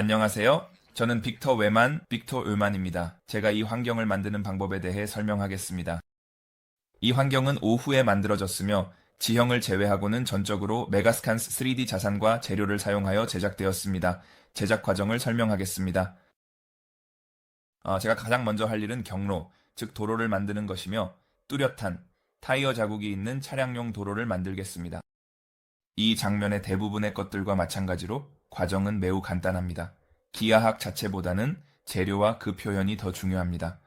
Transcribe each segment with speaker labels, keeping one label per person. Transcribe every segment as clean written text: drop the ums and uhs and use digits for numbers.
Speaker 1: 안녕하세요. 저는 빅터 외만입니다. 제가 이 환경을 만드는 방법에 대해 설명하겠습니다. 이 환경은 오후에 만들어졌으며 지형을 제외하고는 전적으로 메가스칸스 3D 자산과 재료를 사용하여 제작되었습니다. 제작 과정을 설명하겠습니다. 제가 가장 먼저 할 일은 경로, 즉 도로를 만드는 것이며 뚜렷한 타이어 자국이 있는 차량용 도로를 만들겠습니다. 이 장면의 대부분의 것들과 마찬가지로 과정은 매우 간단합니다. 기하학 자체보다는 재료와 그 표현이 더 중요합니다.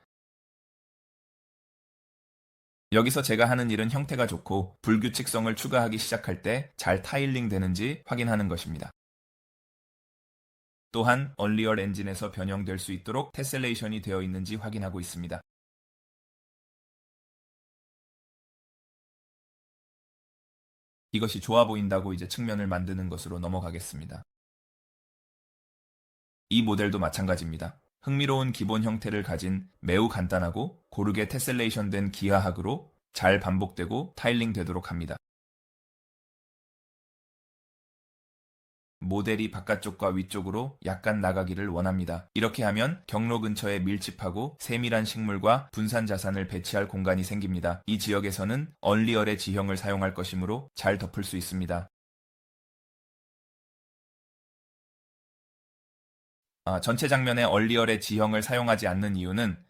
Speaker 1: 여기서 제가 하는 일은 형태가 좋고 불규칙성을 추가하기 시작할 때 잘 타일링 되는지 확인하는 것입니다. 또한 얼리얼 엔진에서 변형될 수 있도록 테셀레이션이 되어 있는지 확인하고 있습니다. 이것이 좋아 보인다고 이제 측면을 만드는 것으로 넘어가겠습니다. 이 모델도 마찬가지입니다. 흥미로운 기본 형태를 가진 매우 간단하고 고르게 테셀레이션된 기하학으로 잘 반복되고 타일링 되도록 합니다. 모델이 바깥쪽과 위쪽으로 약간 나가기를 원합니다. 이렇게 하면 경로 근처에 밀집하고 세밀한 식물과 분산 자산을 배치할 공간이 생깁니다. 이 지역에서는 얼리얼의 지형을 사용할 것이므로 잘 덮을 수 있습니다. 전체 장면에 얼리얼의 지형을 사용하지 않는 이유는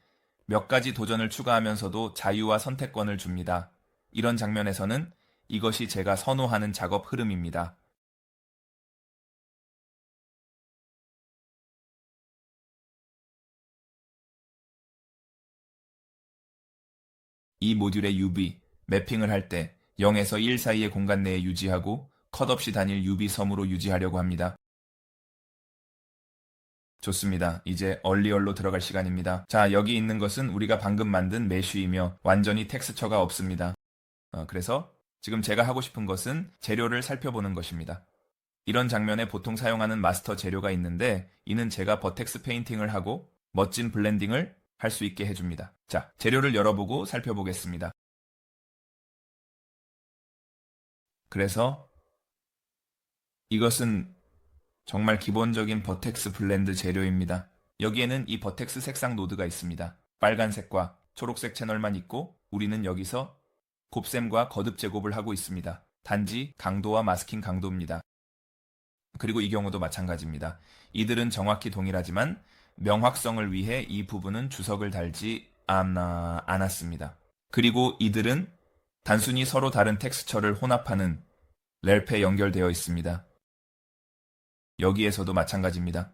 Speaker 1: 몇 가지 도전을 추가하면서도 자유와 선택권을 줍니다. 이런 장면에서는 이것이 제가 선호하는 작업 흐름입니다. 이 모듈의 UV, 매핑을 할 때 0에서 1 사이의 공간 내에 유지하고 컷없이 단일 UV 섬으로 유지하려고 합니다. 좋습니다. 이제 얼리얼로 들어갈 시간입니다. 자, 여기 있는 것은 우리가 방금 만든 메쉬이며 완전히 텍스처가 없습니다. 그래서 지금 제가 하고 싶은 것은 재료를 살펴보는 것입니다. 이런 장면에 보통 사용하는 마스터 재료가 있는데 이는 제가 버텍스 페인팅을 하고 멋진 블렌딩을 할 수 있게 해줍니다. 자, 재료를 열어보고 살펴보겠습니다. 그래서 이것은 정말 기본적인 버텍스 블렌드 재료입니다. 여기에는 이 버텍스 색상 노드가 있습니다. 빨간색과 초록색 채널만 있고 우리는 여기서 곱셈과 거듭 제곱을 하고 있습니다. 단지 강도와 마스킹 강도입니다. 그리고 이 경우도 마찬가지입니다. 이들은 정확히 동일하지만 명확성을 위해 이 부분은 주석을 달지 않았습니다. 그리고 이들은 단순히 서로 다른 텍스처를 혼합하는 렐프에 연결되어 있습니다. 여기에서도 마찬가지입니다.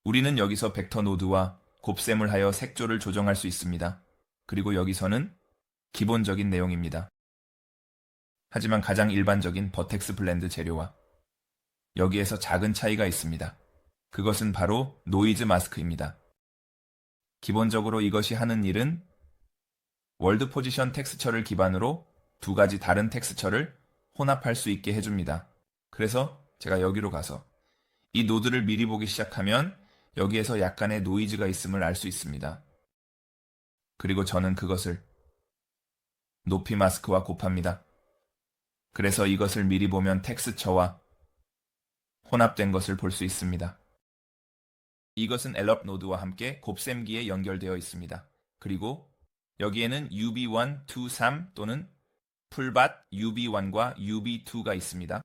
Speaker 1: 우리는 여기서 벡터 노드와 곱셈을 하여 색조를 조정할 수 있습니다. 그리고 여기서는 기본적인 내용입니다. 하지만 가장 일반적인 버텍스 블렌드 재료와 여기에서 작은 차이가 있습니다. 그것은 바로 노이즈 마스크입니다. 기본적으로 이것이 하는 일은 월드 포지션 텍스처를 기반으로 두 가지 다른 텍스처를 혼합할 수 있게 해줍니다. 그래서 제가 여기로 가서 이 노드를 미리 보기 시작하면 여기에서 약간의 노이즈가 있음을 알 수 있습니다. 그리고 저는 그것을 높이 마스크와 곱합니다. 그래서 이것을 미리 보면 텍스처와 혼합된 것을 볼 수 있습니다. 이것은 엘럽 노드와 함께 곱셈기에 연결되어 있습니다. 그리고 여기에는 UB1, 2, 3 또는 풀밭 UB1과 UB2가 있습니다.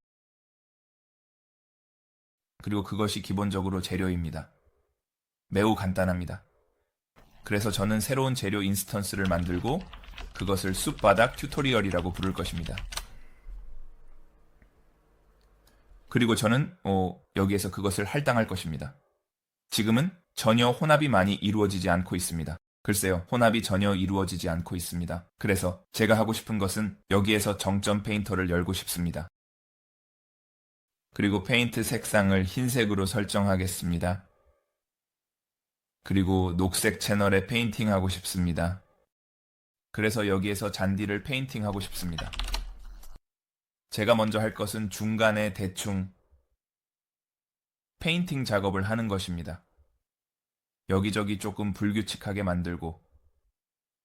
Speaker 1: 그리고 그것이 기본적으로 재료입니다. 매우 간단합니다. 그래서 저는 새로운 재료 인스턴스를 만들고 그것을 숲바닥 튜토리얼이라고 부를 것입니다. 그리고 저는 여기에서 그것을 할당할 것입니다. 지금은 전혀 혼합이 많이 이루어지지 않고 있습니다. 글쎄요, 혼합이 전혀 이루어지지 않고 있습니다. 그래서 제가 하고 싶은 것은 여기에서 정점 페인터를 열고 싶습니다. 그리고 페인트 색상을 흰색으로 설정하겠습니다. 그리고 녹색 채널에 페인팅하고 싶습니다. 그래서 여기에서 잔디를 페인팅하고 싶습니다. 제가 먼저 할 것은 중간에 대충 페인팅 작업을 하는 것입니다. 여기저기 조금 불규칙하게 만들고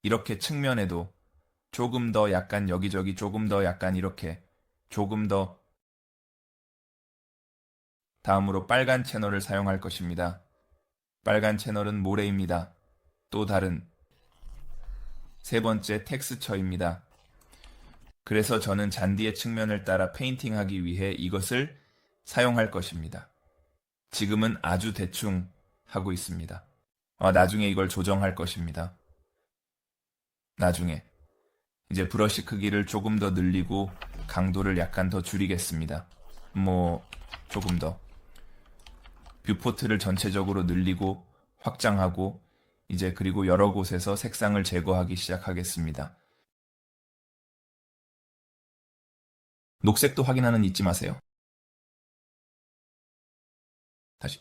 Speaker 1: 이렇게 측면에도 조금 더 약간 여기저기 조금 더 약간 이렇게 조금 더 다음으로 빨간 채널을 사용할 것입니다. 빨간 채널은 모래입니다. 또 다른 세 번째 텍스처입니다. 그래서 저는 잔디의 측면을 따라 페인팅하기 위해 이것을 사용할 것입니다. 지금은 아주 대충 하고 있습니다. 나중에 이걸 조정할 것입니다. 나중에. 이제 브러쉬 크기를 조금 더 늘리고 강도를 약간 더 줄이겠습니다. 조금 더. 뷰포트를 전체적으로 늘리고 확장하고 이제 그리고 여러 곳에서 색상을 제거하기 시작하겠습니다. 녹색도 확인하는 잊지 마세요. 다시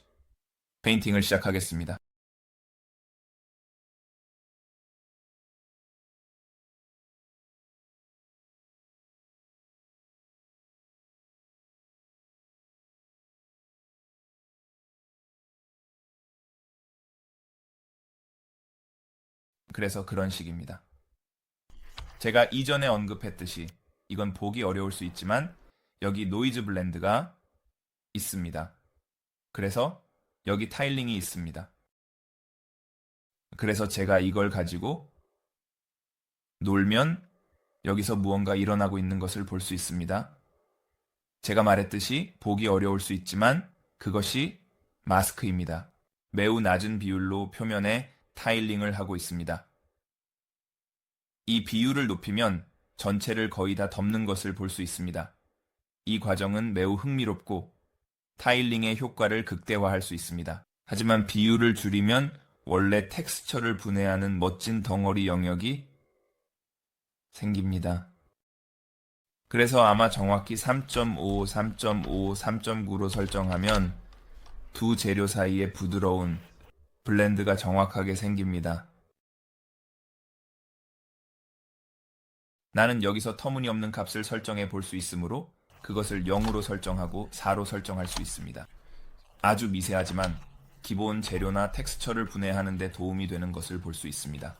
Speaker 1: 페인팅을 시작하겠습니다. 그래서 그런 식입니다. 제가 이전에 언급했듯이 이건 보기 어려울 수 있지만 여기 노이즈 블렌드가 있습니다. 그래서 여기 타일링이 있습니다. 그래서 제가 이걸 가지고 놀면 여기서 무언가 일어나고 있는 것을 볼 수 있습니다. 제가 말했듯이 보기 어려울 수 있지만 그것이 마스크입니다. 매우 낮은 비율로 표면에 타일링을 하고 있습니다. 이 비율을 높이면 전체를 거의 다 덮는 것을 볼 수 있습니다. 이 과정은 매우 흥미롭고 타일링의 효과를 극대화할 수 있습니다. 하지만 비율을 줄이면 원래 텍스처를 분해하는 멋진 덩어리 영역이 생깁니다. 그래서 아마 정확히 3.5, 3.5, 3.9로 설정하면 두 재료 사이에 부드러운 블렌드가 정확하게 생깁니다. 나는 여기서 터무니없는 값을 설정해 볼 수 있으므로 그것을 0으로 설정하고 4로 설정할 수 있습니다. 아주 미세하지만 기본 재료나 텍스처를 분해하는 데 도움이 되는 것을 볼 수 있습니다.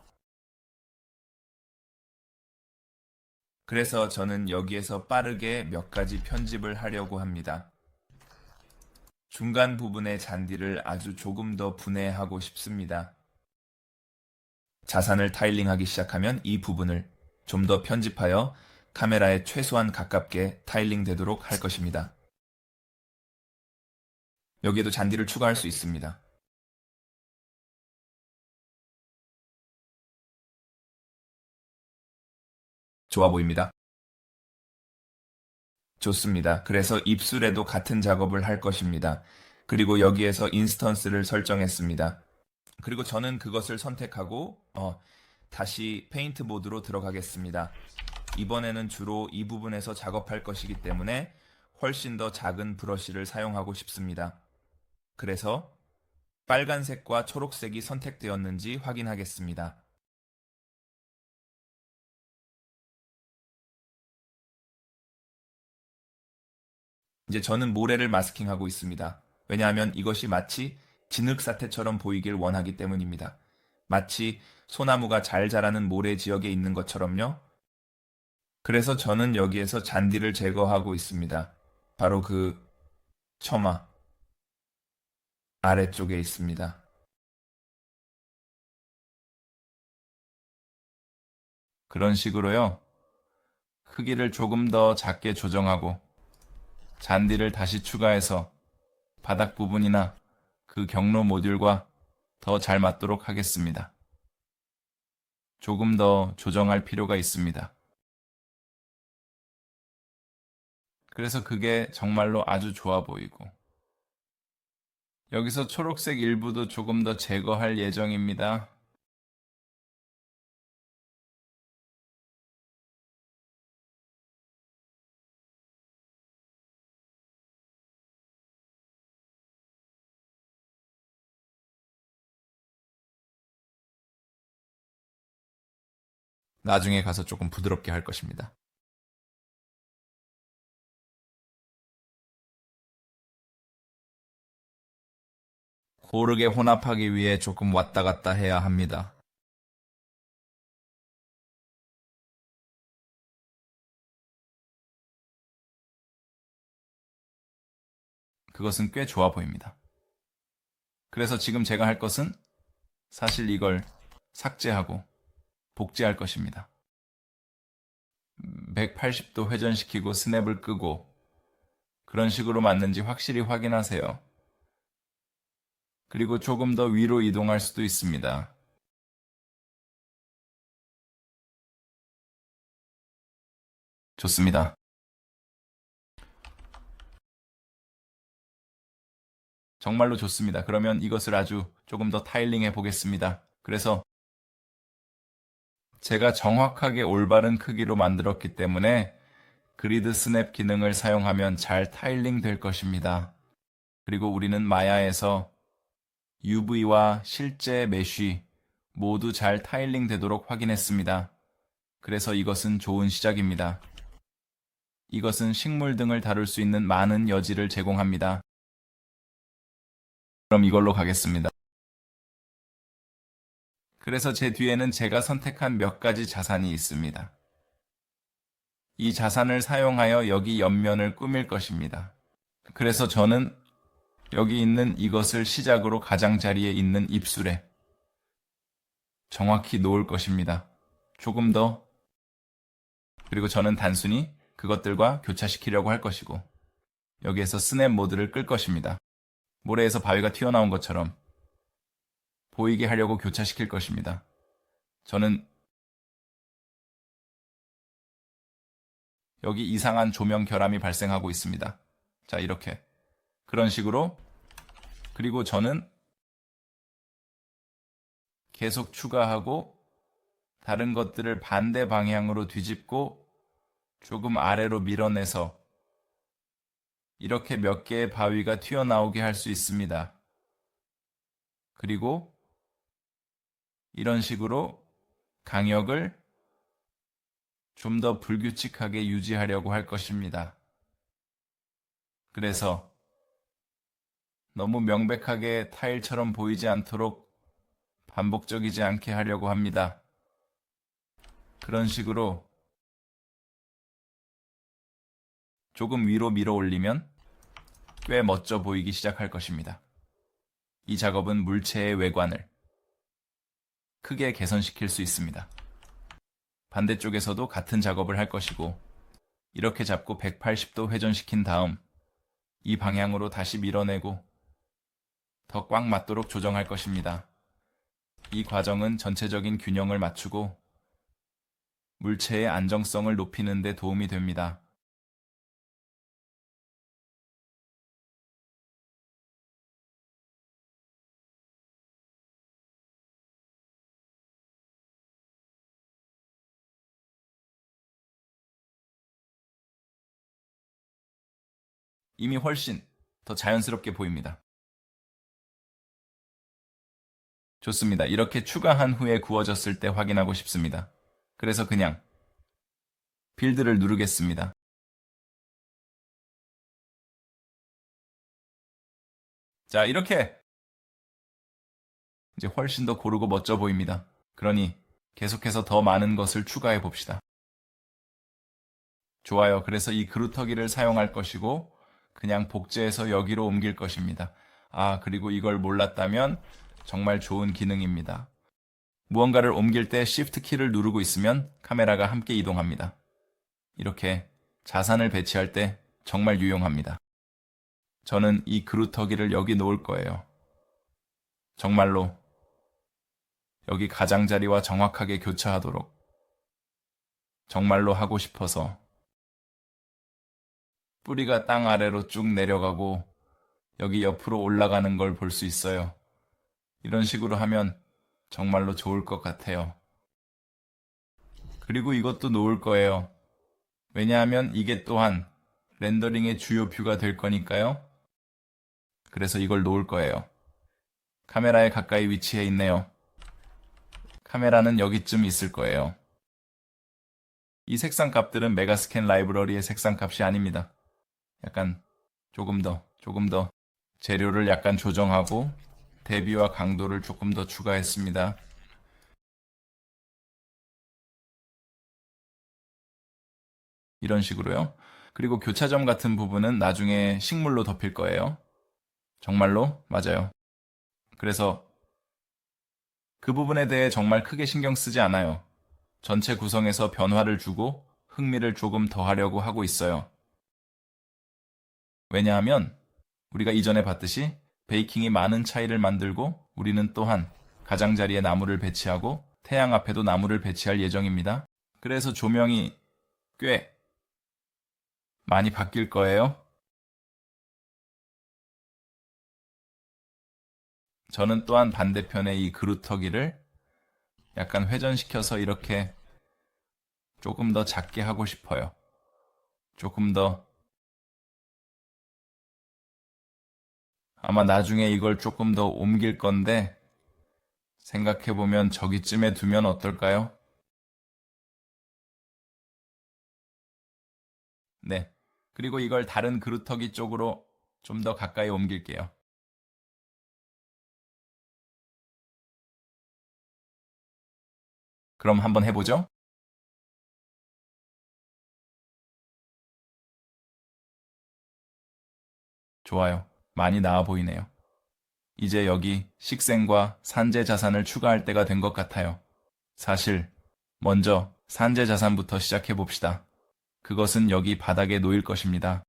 Speaker 1: 그래서 저는 여기에서 빠르게 몇 가지 편집을 하려고 합니다. 중간 부분의 잔디를 아주 조금 더 분해하고 싶습니다. 자산을 타일링하기 시작하면 이 부분을 좀 더 편집하여 카메라에 최소한 가깝게 타일링 되도록 할 것입니다. 여기에도 잔디를 추가할 수 있습니다. 좋아 보입니다. 좋습니다. 그래서 입술에도 같은 작업을 할 것입니다. 그리고 여기에서 인스턴스를 설정했습니다. 그리고 저는 그것을 선택하고 다시 페인트 모드로 들어가겠습니다. 이번에는 주로 이 부분에서 작업할 것이기 때문에 훨씬 더 작은 브러쉬를 사용하고 싶습니다. 그래서 빨간색과 초록색이 선택되었는지 확인하겠습니다. 이제 저는 모래를 마스킹하고 있습니다. 왜냐하면 이것이 마치 진흙 사태처럼 보이길 원하기 때문입니다. 마치 소나무가 잘 자라는 모래 지역에 있는 것처럼요. 그래서 저는 여기에서 잔디를 제거하고 있습니다. 바로 그 처마 아래쪽에 있습니다. 그런 식으로요. 크기를 조금 더 작게 조정하고 잔디를 다시 추가해서 바닥 부분이나 그 경로 모듈과 더 잘 맞도록 하겠습니다. 조금 더 조정할 필요가 있습니다. 그래서 그게 정말로 아주 좋아 보이고 여기서 초록색 일부도 조금 더 제거할 예정입니다. 나중에 가서 조금 부드럽게 할 것입니다. 고르게 혼합하기 위해 조금 왔다 갔다 해야 합니다. 그것은 꽤 좋아 보입니다. 그래서 지금 제가 할 것은 사실 이걸 삭제하고 복제할 것입니다. 180도 회전시키고 스냅을 끄고 그런 식으로 맞는지 확실히 확인하세요. 그리고 조금 더 위로 이동할 수도 있습니다. 좋습니다. 정말로 좋습니다. 그러면 이것을 아주 조금 더 타일링해 보겠습니다. 그래서 제가 정확하게 올바른 크기로 만들었기 때문에 그리드 스냅 기능을 사용하면 잘 타일링 될 것입니다. 그리고 우리는 마야에서 UV와 실제 메쉬 모두 잘 타일링 되도록 확인했습니다. 그래서 이것은 좋은 시작입니다. 이것은 식물 등을 다룰 수 있는 많은 여지를 제공합니다. 그럼 이걸로 가겠습니다. 그래서 제 뒤에는 제가 선택한 몇 가지 자산이 있습니다. 이 자산을 사용하여 여기 옆면을 꾸밀 것입니다. 그래서 저는 여기 있는 이것을 시작으로 가장자리에 있는 입술에 정확히 놓을 것입니다. 조금 더. 그리고 저는 단순히 그것들과 교차시키려고 할 것이고 여기에서 스냅 모드를 끌 것입니다. 모래에서 바위가 튀어나온 것처럼 보이게 하려고 교차시킬 것입니다. 저는 여기 이상한 조명 결함이 발생하고 있습니다. 자, 이렇게. 그런 식으로. 그리고 저는 계속 추가하고 다른 것들을 반대 방향으로 뒤집고 조금 아래로 밀어내서 이렇게 몇 개의 바위가 튀어나오게 할 수 있습니다. 그리고 이런 식으로 강역을 좀 더 불규칙하게 유지하려고 할 것입니다. 그래서 너무 명백하게 타일처럼 보이지 않도록 반복적이지 않게 하려고 합니다. 그런 식으로 조금 위로 밀어 올리면 꽤 멋져 보이기 시작할 것입니다. 이 작업은 물체의 외관을 크게 개선시킬 수 있습니다. 반대쪽에서도 같은 작업을 할 것이고 이렇게 잡고 180도 회전시킨 다음 이 방향으로 다시 밀어내고 더 꽉 맞도록 조정할 것입니다. 이 과정은 전체적인 균형을 맞추고 물체의 안정성을 높이는 데 도움이 됩니다. 이미 훨씬 더 자연스럽게 보입니다. 좋습니다. 이렇게 추가한 후에 구워졌을 때 확인하고 싶습니다. 그래서 그냥 빌드를 누르겠습니다. 자, 이렇게 이제 훨씬 더 고르고 멋져 보입니다. 그러니 계속해서 더 많은 것을 추가해 봅시다. 좋아요. 그래서 이 그루터기를 사용할 것이고 그냥 복제해서 여기로 옮길 것입니다. 아, 그리고 이걸 몰랐다면 정말 좋은 기능입니다. 무언가를 옮길 때 Shift 키를 누르고 있으면 카메라가 함께 이동합니다. 이렇게 자산을 배치할 때 정말 유용합니다. 저는 이 그루터기를 여기 놓을 거예요. 정말로 여기 가장자리와 정확하게 교차하도록 정말로 하고 싶어서 뿌리가 땅 아래로 쭉 내려가고 여기 옆으로 올라가는 걸 볼 수 있어요. 이런 식으로 하면 정말로 좋을 것 같아요. 그리고 이것도 놓을 거예요. 왜냐하면 이게 또한 렌더링의 주요 뷰가 될 거니까요. 그래서 이걸 놓을 거예요. 카메라에 가까이 위치해 있네요. 카메라는 여기쯤 있을 거예요. 이 색상 값들은 메가스캔 라이브러리의 색상 값이 아닙니다. 약간 조금 더 재료를 약간 조정하고 대비와 강도를 조금 더 추가했습니다. 이런 식으로요. 그리고 교차점 같은 부분은 나중에 식물로 덮일 거예요. 정말로? 맞아요. 그래서 그 부분에 대해 정말 크게 신경 쓰지 않아요. 전체 구성에서 변화를 주고 흥미를 조금 더 하려고 하고 있어요. 왜냐하면 우리가 이전에 봤듯이 베이킹이 많은 차이를 만들고 우리는 또한 가장자리에 나무를 배치하고 태양 앞에도 나무를 배치할 예정입니다. 그래서 조명이 꽤 많이 바뀔 거예요. 저는 또한 반대편에 이 그루터기를 약간 회전시켜서 이렇게 조금 더 작게 하고 싶어요. 조금 더 아마 나중에 이걸 조금 더 옮길 건데 생각해보면 저기쯤에 두면 어떨까요? 네. 그리고 이걸 다른 그루터기 쪽으로 좀 더 가까이 옮길게요. 그럼 한번 해보죠. 좋아요. 많이 나아 보이네요. 이제 여기 식생과 산재 자산을 추가할 때가 된 것 같아요. 사실 먼저 산재 자산부터 시작해 봅시다. 그것은 여기 바닥에 놓일 것입니다.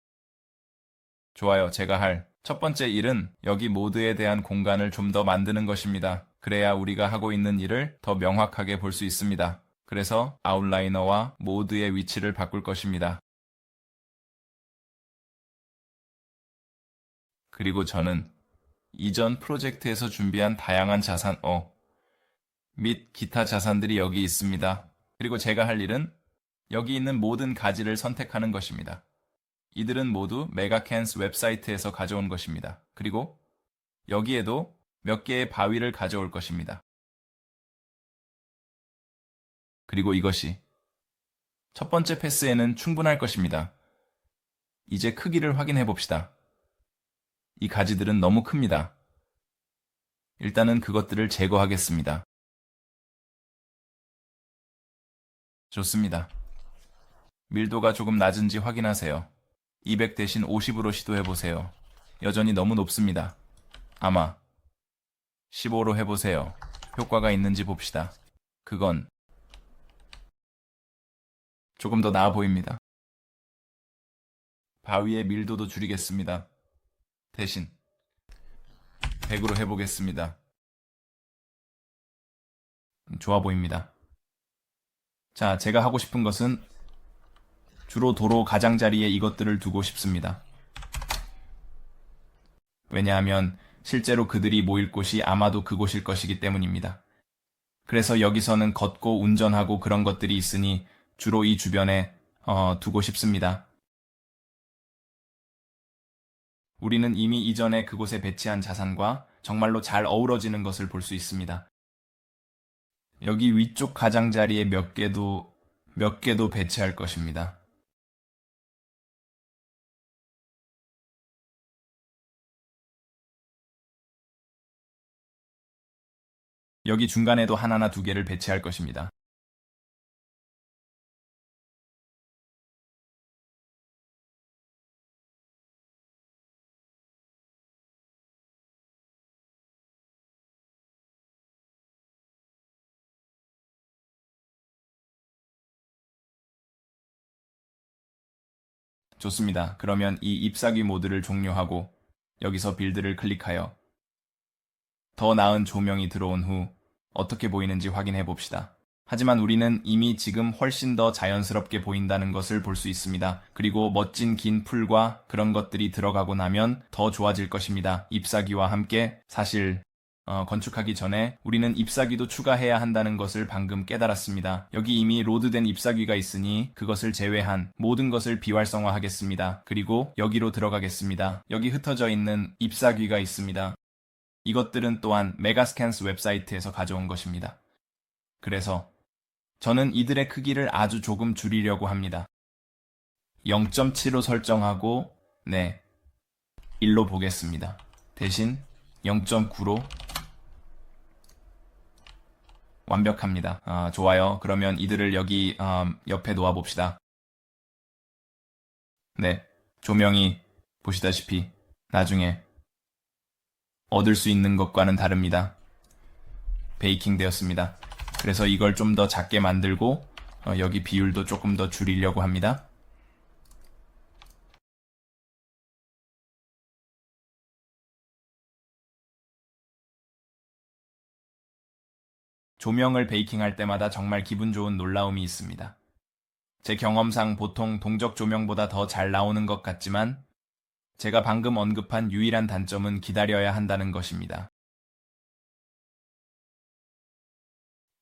Speaker 1: 좋아요. 제가 할 첫 번째 일은 여기 모드에 대한 공간을 좀 더 만드는 것입니다. 그래야 우리가 하고 있는 일을 더 명확하게 볼 수 있습니다. 그래서 아웃라이너와 모드의 위치를 바꿀 것입니다. 그리고 저는 이전 프로젝트에서 준비한 다양한 및 기타 자산들이 여기 있습니다. 그리고 제가 할 일은 여기 있는 모든 가지를 선택하는 것입니다. 이들은 모두 메가캔스 웹사이트에서 가져온 것입니다. 그리고 여기에도 몇 개의 바위를 가져올 것입니다. 그리고 이것이 첫 번째 패스에는 충분할 것입니다. 이제 크기를 확인해 봅시다. 이 가지들은 너무 큽니다. 일단은 그것들을 제거하겠습니다. 좋습니다. 밀도가 조금 낮은지 확인하세요. 200 대신 50으로 시도해보세요. 여전히 너무 높습니다. 아마 15로 해보세요. 효과가 있는지 봅시다. 그건 조금 더 나아 보입니다. 바위의 밀도도 줄이겠습니다. 대신 100으로 해보겠습니다. 좋아 보입니다. 자, 제가 하고 싶은 것은 주로 도로 가장자리에 이것들을 두고 싶습니다. 왜냐하면 실제로 그들이 모일 곳이 아마도 그곳일 것이기 때문입니다. 그래서 여기서는 걷고 운전하고 그런 것들이 있으니 주로 이 주변에 두고 싶습니다. 우리는 이미 이전에 그곳에 배치한 자산과 정말로 잘 어우러지는 것을 볼 수 있습니다. 여기 위쪽 가장자리에 몇 개도 배치할 것입니다. 여기 중간에도 하나나 두 개를 배치할 것입니다. 좋습니다. 그러면 이 잎사귀 모드를 종료하고 여기서 빌드를 클릭하여 더 나은 조명이 들어온 후 어떻게 보이는지 확인해 봅시다. 하지만 우리는 이미 지금 훨씬 더 자연스럽게 보인다는 것을 볼 수 있습니다. 그리고 멋진 긴 풀과 그런 것들이 들어가고 나면 더 좋아질 것입니다. 잎사귀와 함께 사실 건축하기 전에 우리는 잎사귀도 추가해야 한다는 것을 방금 깨달았습니다. 여기 이미 로드된 잎사귀가 있으니 그것을 제외한 모든 것을 비활성화하겠습니다. 그리고 여기로 들어가겠습니다. 여기 흩어져 있는 잎사귀가 있습니다. 이것들은 또한 메가스캔스 웹사이트에서 가져온 것입니다. 그래서 저는 이들의 크기를 아주 조금 줄이려고 합니다. 0.7로 설정하고 1로 보겠습니다. 대신 0.9로 완벽합니다. 좋아요. 그러면 이들을 여기 옆에 놓아 봅시다. 네, 조명이 보시다시피 나중에 얻을 수 있는 것과는 다릅니다. 베이킹 되었습니다. 그래서 이걸 좀 더 작게 만들고 여기 비율도 조금 더 줄이려고 합니다. 조명을 베이킹할 때마다 정말 기분 좋은 놀라움이 있습니다. 제 경험상 보통 동적 조명보다 더 잘 나오는 것 같지만 제가 방금 언급한 유일한 단점은 기다려야 한다는 것입니다.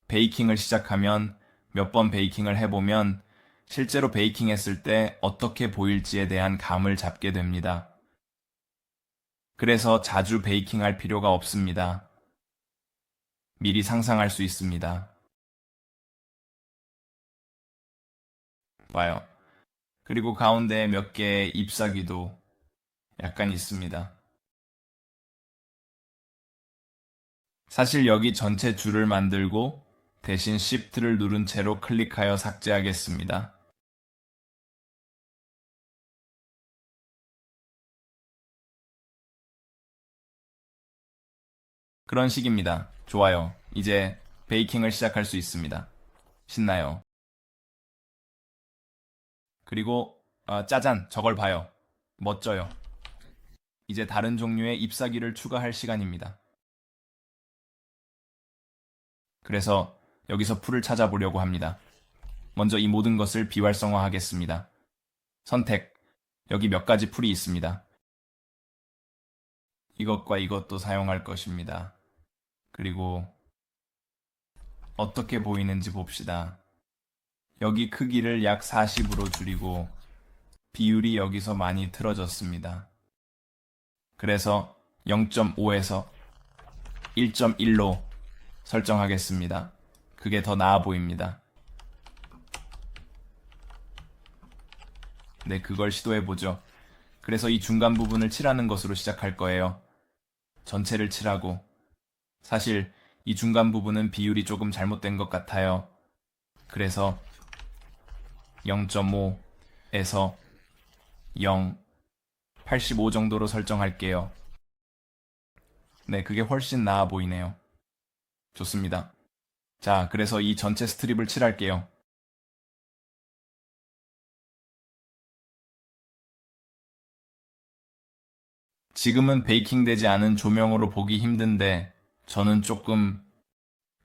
Speaker 1: 베이킹을 시작하면 몇 번 베이킹을 해보면 실제로 베이킹했을 때 어떻게 보일지에 대한 감을 잡게 됩니다. 그래서 자주 베이킹할 필요가 없습니다. 미리 상상할 수 있습니다. 봐요. 그리고 가운데 몇 개의 잎사귀도 약간 있습니다. 사실 여기 전체 줄을 만들고 대신 Shift를 누른 채로 클릭하여 삭제하겠습니다. 그런 식입니다. 좋아요. 이제 베이킹을 시작할 수 있습니다. 신나요. 그리고 짜잔, 저걸 봐요. 멋져요. 이제 다른 종류의 잎사귀를 추가할 시간입니다. 그래서 여기서 풀을 찾아보려고 합니다. 먼저 이 모든 것을 비활성화하겠습니다. 선택. 여기 몇 가지 풀이 있습니다. 이것과 이것도 사용할 것입니다. 그리고 어떻게 보이는지 봅시다. 여기 크기를 약 40으로 줄이고 비율이 여기서 많이 틀어졌습니다. 그래서 0.5에서 1.1로 설정하겠습니다. 그게 더 나아 보입니다. 네, 그걸 시도해보죠. 그래서 이 중간 부분을 칠하는 것으로 시작할 거예요. 전체를 칠하고. 사실 이 중간 부분은 비율이 조금 잘못된 것 같아요. 그래서 0.5에서 0, 85 정도로 설정할게요. 네, 그게 훨씬 나아 보이네요. 좋습니다. 자, 그래서 이 전체 스트립을 칠할게요. 지금은 베이킹 되지 않은 조명으로 보기 힘든데 저는 조금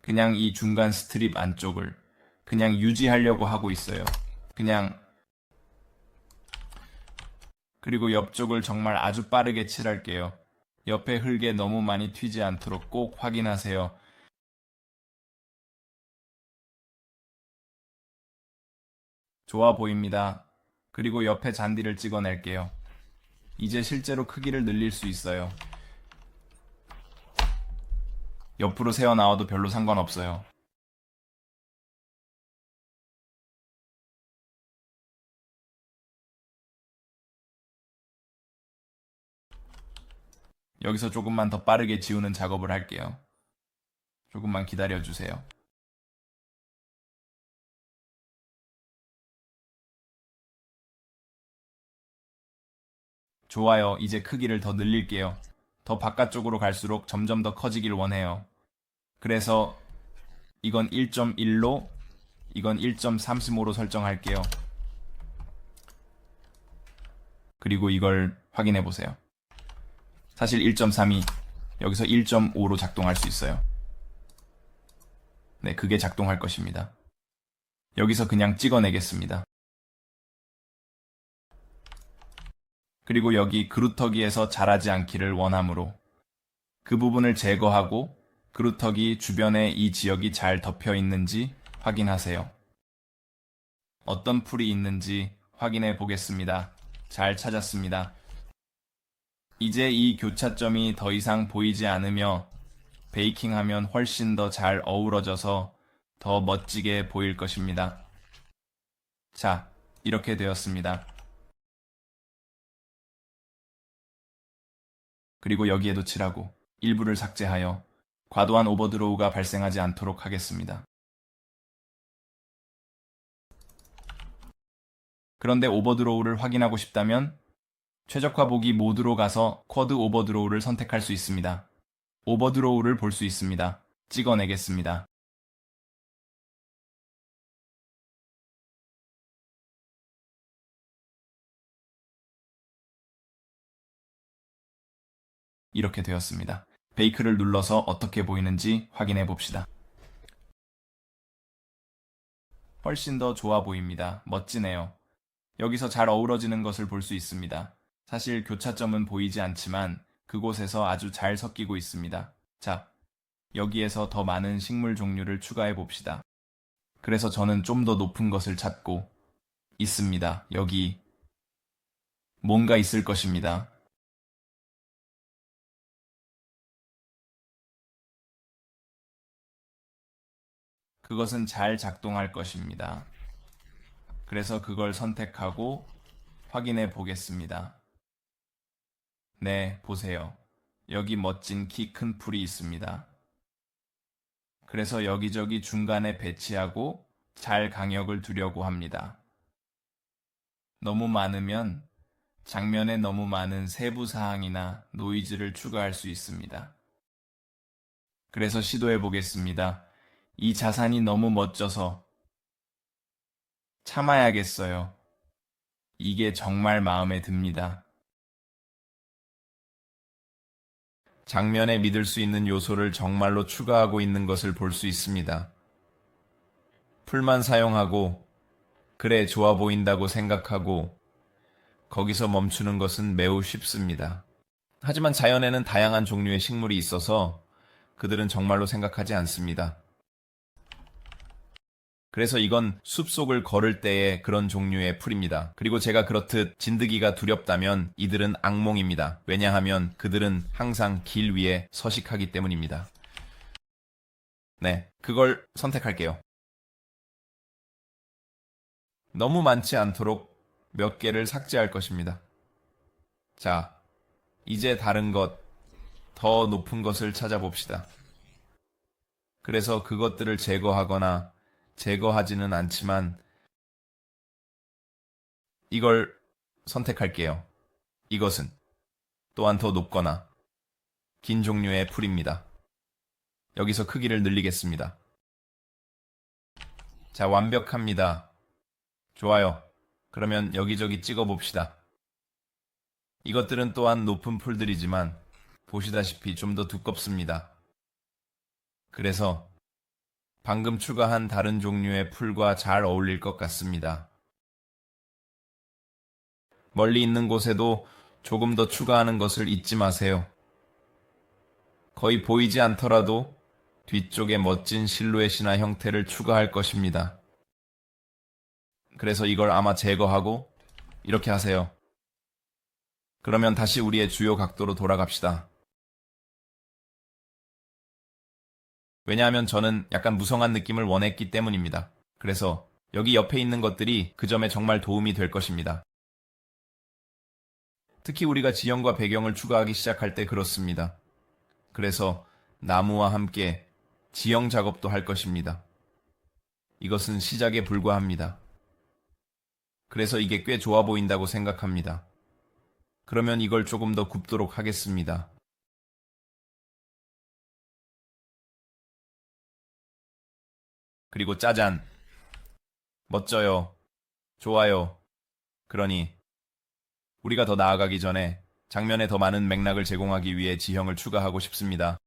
Speaker 1: 그냥 이 중간 스트립 안쪽을 그냥 유지하려고 하고 있어요. 그냥 그리고 옆쪽을 정말 아주 빠르게 칠할게요. 옆에 흙에 너무 많이 튀지 않도록 꼭 확인하세요. 좋아 보입니다. 그리고 옆에 잔디를 찍어낼게요. 이제 실제로 크기를 늘릴 수 있어요. 옆으로 새어 나와도 별로 상관없어요. 여기서 조금만 더 빠르게 지우는 작업을 할게요. 조금만 기다려주세요. 좋아요. 이제 크기를 더 늘릴게요. 더 바깥쪽으로 갈수록 점점 더 커지길 원해요. 그래서 이건 1.1로, 이건 1.35로 설정할게요. 그리고 이걸 확인해 보세요. 사실 1.32, 여기서 1.5로 작동할 수 있어요. 네, 그게 작동할 것입니다. 여기서 그냥 찍어내겠습니다. 그리고 여기 그루터기에서 자라지 않기를 원하므로 그 부분을 제거하고 그루터기 주변에 이 지역이 잘 덮여 있는지 확인하세요. 어떤 풀이 있는지 확인해 보겠습니다. 잘 찾았습니다. 이제 이 교차점이 더 이상 보이지 않으며 베이킹하면 훨씬 더 잘 어우러져서 더 멋지게 보일 것입니다. 자, 이렇게 되었습니다. 그리고 여기에도 칠하고 일부를 삭제하여 과도한 오버드로우가 발생하지 않도록 하겠습니다. 그런데 오버드로우를 확인하고 싶다면 최적화 보기 모드로 가서 쿼드 오버드로우를 선택할 수 있습니다. 오버드로우를 볼 수 있습니다. 찍어내겠습니다. 이렇게 되었습니다. 베이크를 눌러서 어떻게 보이는지 확인해 봅시다. 훨씬 더 좋아 보입니다. 멋지네요. 여기서 잘 어우러지는 것을 볼 수 있습니다. 사실 교차점은 보이지 않지만 그곳에서 아주 잘 섞이고 있습니다. 자, 여기에서 더 많은 식물 종류를 추가해 봅시다. 그래서 저는 좀 더 높은 것을 찾고 있습니다. 여기 뭔가 있을 것입니다. 그것은 잘 작동할 것입니다. 그래서 그걸 선택하고 확인해 보겠습니다. 네, 보세요. 여기 멋진 키 큰 풀이 있습니다. 그래서 여기저기 중간에 배치하고 잘 강역을 두려고 합니다. 너무 많으면 장면에 너무 많은 세부 사항이나 노이즈를 추가할 수 있습니다. 그래서 시도해 보겠습니다. 이 자산이 너무 멋져서 참아야겠어요. 이게 정말 마음에 듭니다. 장면에 믿을 수 있는 요소를 정말로 추가하고 있는 것을 볼 수 있습니다. 풀만 사용하고, 그래, 좋아 보인다고 생각하고, 거기서 멈추는 것은 매우 쉽습니다. 하지만 자연에는 다양한 종류의 식물이 있어서 그들은 정말로 생각하지 않습니다. 그래서 이건 숲속을 걸을 때의 그런 종류의 풀입니다. 그리고 제가 그렇듯 진드기가 두렵다면 이들은 악몽입니다. 왜냐하면 그들은 항상 길 위에 서식하기 때문입니다. 네, 그걸 선택할게요. 너무 많지 않도록 몇 개를 삭제할 것입니다. 자, 이제 다른 것, 더 높은 것을 찾아봅시다. 그래서 그것들을 제거하거나 제거하지는 않지만 이걸 선택할게요. 이것은 또한 더 높거나 긴 종류의 풀입니다. 여기서 크기를 늘리겠습니다. 자, 완벽합니다. 좋아요. 그러면 여기저기 찍어봅시다. 이것들은 또한 높은 풀들이지만 보시다시피 좀 더 두껍습니다. 그래서 방금 추가한 다른 종류의 풀과 잘 어울릴 것 같습니다. 멀리 있는 곳에도 조금 더 추가하는 것을 잊지 마세요. 거의 보이지 않더라도 뒤쪽에 멋진 실루엣이나 형태를 추가할 것입니다. 그래서 이걸 아마 제거하고 이렇게 하세요. 그러면 다시 우리의 주요 각도로 돌아갑시다. 왜냐하면 저는 약간 무성한 느낌을 원했기 때문입니다. 그래서 여기 옆에 있는 것들이 그 점에 정말 도움이 될 것입니다. 특히 우리가 지형과 배경을 추가하기 시작할 때 그렇습니다. 그래서 나무와 함께 지형 작업도 할 것입니다. 이것은 시작에 불과합니다. 그래서 이게 꽤 좋아 보인다고 생각합니다. 그러면 이걸 조금 더 굽도록 하겠습니다. 그리고 짜잔! 멋져요. 좋아요. 그러니 우리가 더 나아가기 전에 장면에 더 많은 맥락을 제공하기 위해 지형을 추가하고 싶습니다.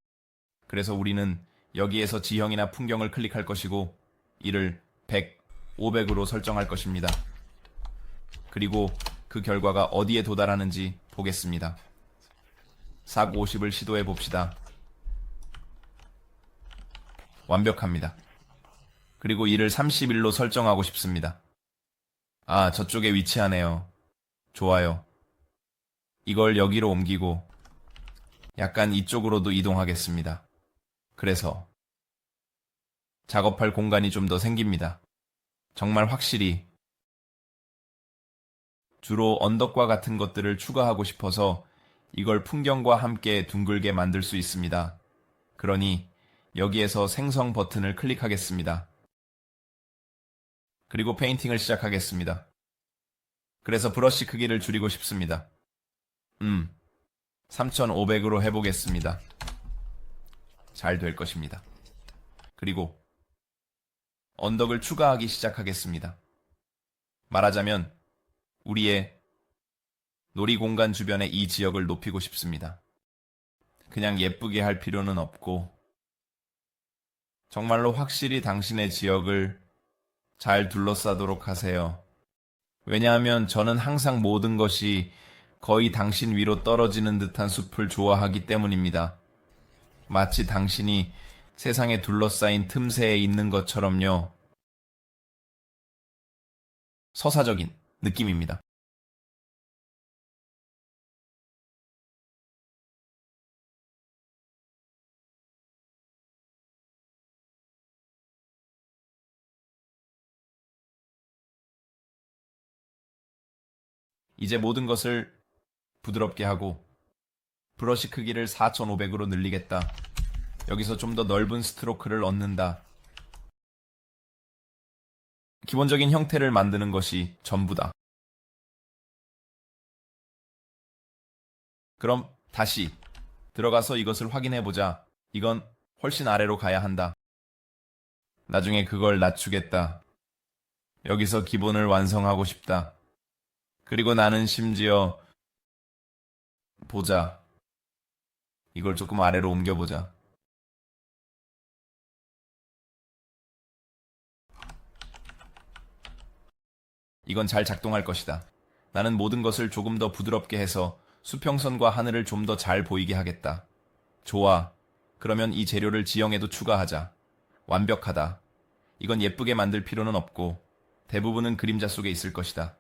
Speaker 1: 그래서 우리는 여기에서 지형이나 풍경을 클릭할 것이고 이를 100, 500으로 설정할 것입니다. 그리고 그 결과가 어디에 도달하는지 보겠습니다. 삭 50을 시도해 봅시다. 완벽합니다. 그리고 이를 31로 설정하고 싶습니다. 아, 저쪽에 위치하네요. 좋아요. 이걸 여기로 옮기고 약간 이쪽으로도 이동하겠습니다. 그래서 작업할 공간이 좀 더 생깁니다. 정말 확실히 주로 언덕과 같은 것들을 추가하고 싶어서 이걸 풍경과 함께 둥글게 만들 수 있습니다. 그러니 여기에서 생성 버튼을 클릭하겠습니다. 그리고 페인팅을 시작하겠습니다. 그래서 브러쉬 크기를 줄이고 싶습니다. 3,500으로 해보겠습니다. 잘 될 것입니다. 그리고 언덕을 추가하기 시작하겠습니다. 말하자면 우리의 놀이공간 주변의 이 지역을 높이고 싶습니다. 그냥 예쁘게 할 필요는 없고 정말로 확실히 당신의 지역을 잘 둘러싸도록 하세요. 왜냐하면 저는 항상 모든 것이 거의 당신 위로 떨어지는 듯한 숲을 좋아하기 때문입니다. 마치 당신이 세상에 둘러싸인 틈새에 있는 것처럼요. 서사적인 느낌입니다. 이제 모든 것을 부드럽게 하고 브러쉬 크기를 4,500으로 늘리겠다. 여기서 좀 더 넓은 스트로크를 얻는다. 기본적인 형태를 만드는 것이 전부다. 그럼 다시 들어가서 이것을 확인해보자. 이건 훨씬 아래로 가야 한다. 나중에 그걸 낮추겠다. 여기서 기본을 완성하고 싶다. 그리고 나는 심지어 보자. 이걸 조금 아래로 옮겨보자. 이건 잘 작동할 것이다. 나는 모든 것을 조금 더 부드럽게 해서 수평선과 하늘을 좀 더 잘 보이게 하겠다. 좋아. 그러면 이 재료를 지형에도 추가하자. 완벽하다. 이건 예쁘게 만들 필요는 없고 대부분은 그림자 속에 있을 것이다.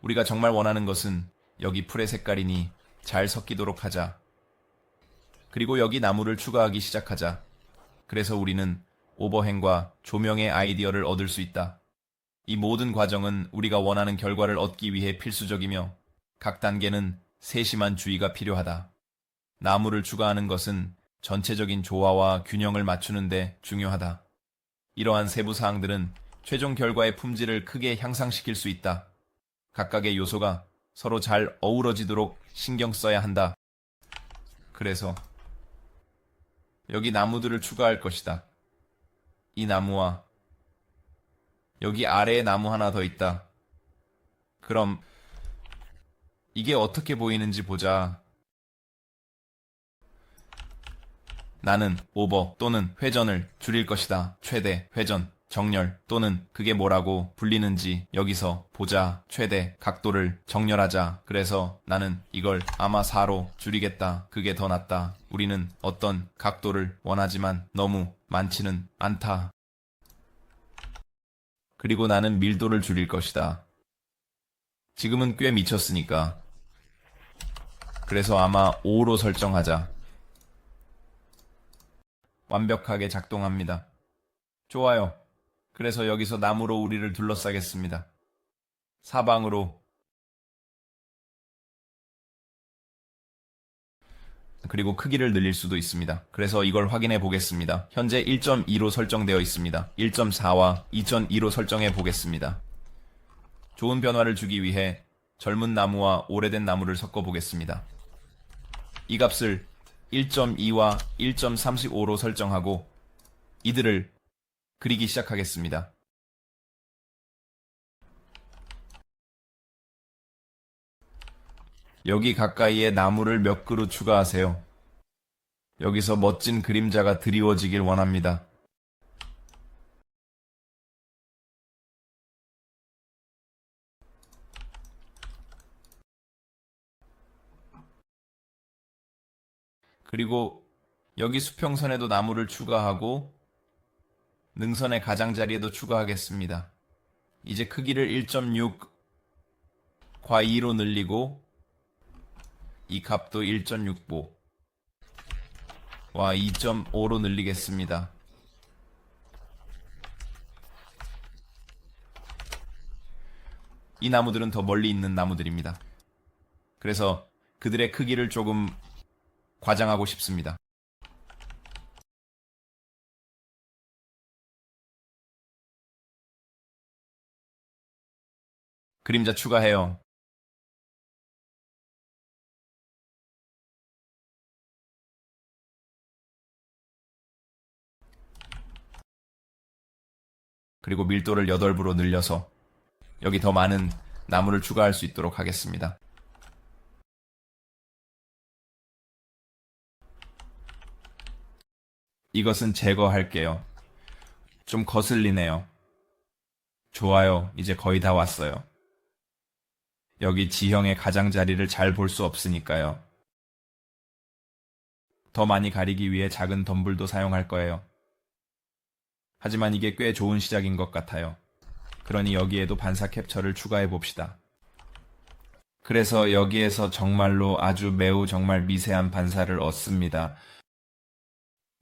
Speaker 1: 우리가 정말 원하는 것은 여기 풀의 색깔이니 잘 섞이도록 하자. 그리고 여기 나무를 추가하기 시작하자. 그래서 우리는 오버행과 조명의 아이디어를 얻을 수 있다. 이 모든 과정은 우리가 원하는 결과를 얻기 위해 필수적이며 각 단계는 세심한 주의가 필요하다. 나무를 추가하는 것은 전체적인 조화와 균형을 맞추는 데 중요하다. 이러한 세부 사항들은 최종 결과의 품질을 크게 향상시킬 수 있다. 각각의 요소가 서로 잘 어우러지도록 신경 써야 한다. 그래서 여기 나무들을 추가할 것이다. 이 나무와 여기 아래에 나무 하나 더 있다. 그럼 이게 어떻게 보이는지 보자. 나는 오버 또는 회전을 줄일 것이다. 최대, 회전, 정렬 또는 그게 뭐라고 불리는지 여기서 보자. 최대, 각도를 정렬하자. 그래서 나는 이걸 아마 4로 줄이겠다. 그게 더 낫다. 우리는 어떤 각도를 원하지만 너무 많지는 않다. 그리고 나는 밀도를 줄일 것이다. 지금은 꽤 미쳤으니까. 그래서 아마 5로 설정하자. 완벽하게 작동합니다. 좋아요. 그래서 여기서 나무로 우리를 둘러싸겠습니다. 사방으로. 그리고 크기를 늘릴 수도 있습니다. 그래서 이걸 확인해 보겠습니다. 현재 1.2로 설정되어 있습니다. 1.4와 2.2로 설정해 보겠습니다. 좋은 변화를 주기 위해 젊은 나무와 오래된 나무를 섞어 보겠습니다. 이 값을 1.2와 1.35로 설정하고 이들을 그리기 시작하겠습니다. 여기 가까이에 나무를 몇 그루 추가하세요. 여기서 멋진 그림자가 드리워지길 원합니다. 그리고 여기 수평선에도 나무를 추가하고 능선의 가장자리에도 추가하겠습니다. 이제 크기를 1.6 과 2로 늘리고 이 값도 1.65 와 2.5로 늘리겠습니다. 이 나무들은 더 멀리 있는 나무들입니다. 그래서 그들의 크기를 조금 과장하고 싶습니다. 그림자 추가해요. 그리고 밀도를 8배로 늘려서 여기 더 많은 나무를 추가할 수 있도록 하겠습니다. 이것은 제거할게요. 좀 거슬리네요. 좋아요. 이제 거의 다 왔어요. 여기 지형의 가장자리를 잘 볼 수 없으니까요. 더 많이 가리기 위해 작은 덤불도 사용할 거예요. 하지만 이게 꽤 좋은 시작인 것 같아요. 그러니 여기에도 반사 캡처를 추가해 봅시다. 그래서 여기에서 정말로 아주 매우 정말 미세한 반사를 얻습니다.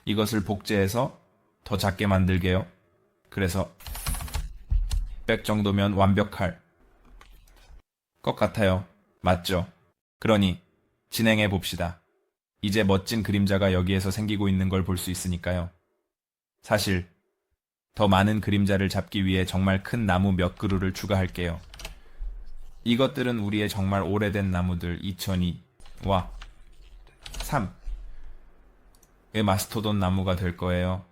Speaker 1: 이것을 복제해서 더 작게 만들게요. 그래서 100 정도면 완벽할 것 같아요. 맞죠? 그러니 진행해 봅시다. 이제 멋진 그림자가 여기에서 생기고 있는 걸 볼 수 있으니까요. 사실 더 많은 그림자를 잡기 위해 정말 큰 나무 몇 그루를 추가할게요. 이것들은 우리의 정말 오래된 나무들 2002와 3의 마스토돈 나무가 될 거예요.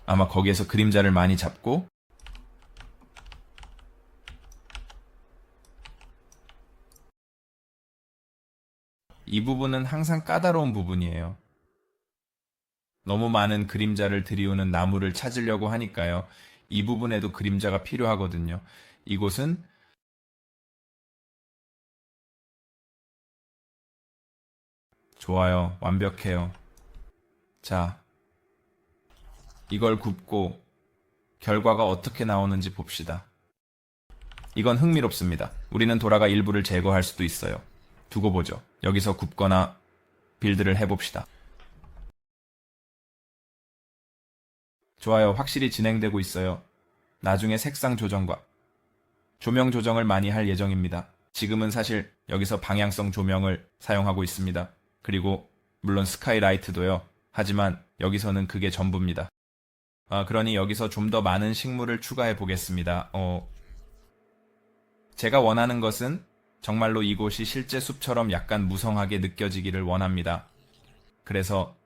Speaker 1: 아마 거기에서 그림자를 많이 잡고 이 부분은 항상 까다로운 부분이에요. 너무 많은 그림자를 들이우는 나무를 찾으려고 하니까요. 이 부분에도 그림자가 필요하거든요. 이곳은 좋아요. 완벽해요. 자, 이걸 굽고 결과가 어떻게 나오는지 봅시다. 이건 흥미롭습니다. 우리는 도라가 일부를 제거할 수도 있어요. 두고 보죠. 여기서 굽거나 빌드를 해봅시다. 좋아요. 확실히 진행되고 있어요. 나중에 색상 조정과 조명 조정을 많이 할 예정입니다. 지금은 사실 여기서 방향성 조명을 사용하고 있습니다. 그리고 물론 스카이라이트도요. 하지만 여기서는 그게 전부입니다. 그러니 여기서 좀 더 많은 식물을 추가해 보겠습니다. 제가 원하는 것은 정말로 이곳이 실제 숲처럼 약간 무성하게 느껴지기를 원합니다. 그래서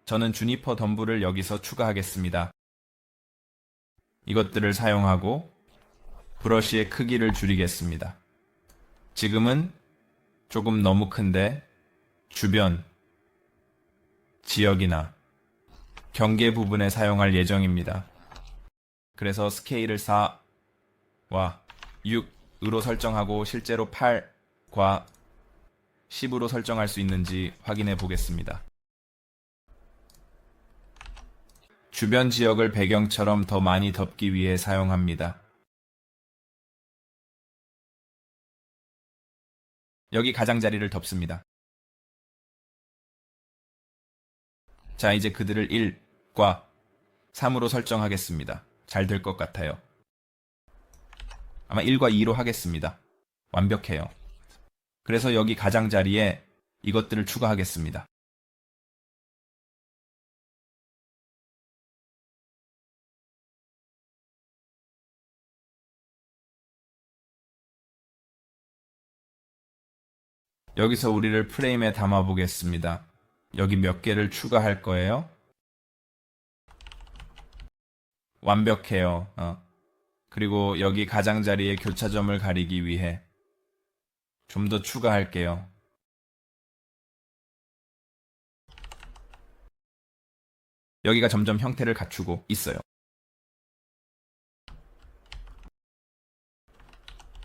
Speaker 1: 저는 주니퍼 덤불을 여기서 추가하겠습니다. 이것들을 사용하고 브러쉬의 크기를 줄이겠습니다. 지금은 조금 너무 큰데 주변 지역이나 경계 부분에 사용할 예정입니다. 그래서 스케일을 4와 6으로 설정하고 실제로 8과 10으로 설정할 수 있는지 확인해 보겠습니다. 주변 지역을 배경처럼 더 많이 덮기 위해 사용합니다. 여기 가장자리를 덮습니다. 자, 이제 그들을 1과 3으로 설정하겠습니다. 잘 될 것 같아요. 아마 1과 2로 하겠습니다. 완벽해요. 그래서 여기 가장자리에 이것들을 추가하겠습니다. 여기서 우리를 프레임에 담아 보겠습니다. 여기 몇 개를 추가할 거예요. 완벽해요. 그리고 여기 가장자리에 교차점을 가리기 위해 좀 더 추가할게요. 여기가 점점 형태를 갖추고 있어요.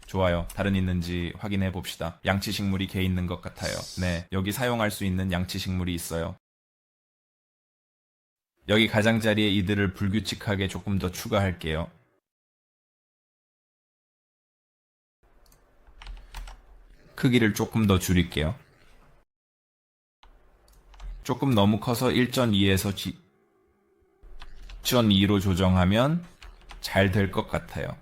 Speaker 1: 좋아요. 다른 있는지 확인해 봅시다. 양치식물이 개 있는 것 같아요. 네, 여기 사용할 수 있는 양치식물이 있어요. 여기 가장자리에 이들을 불규칙하게 조금 더 추가할게요. 크기를 조금 더 줄일게요. 조금 너무 커서 1.2에서 2.2로 조정하면 잘 될 것 같아요.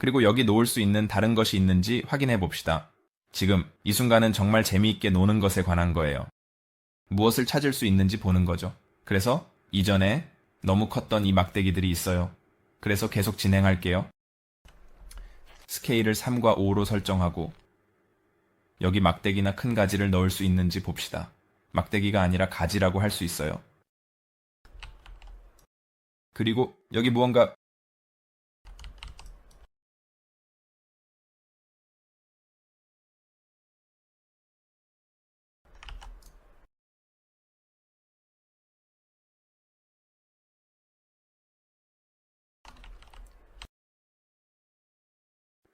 Speaker 1: 그리고 여기 놓을 수 있는 다른 것이 있는지 확인해 봅시다. 지금 이 순간은 정말 재미있게 노는 것에 관한 거예요. 무엇을 찾을 수 있는지 보는 거죠. 그래서 이전에 너무 컸던 이 막대기들이 있어요. 그래서 계속 진행할게요. 스케일을 3과 5로 설정하고 여기 막대기나 큰 가지를 넣을 수 있는지 봅시다. 막대기가 아니라 가지라고 할 수 있어요. 그리고 여기 무언가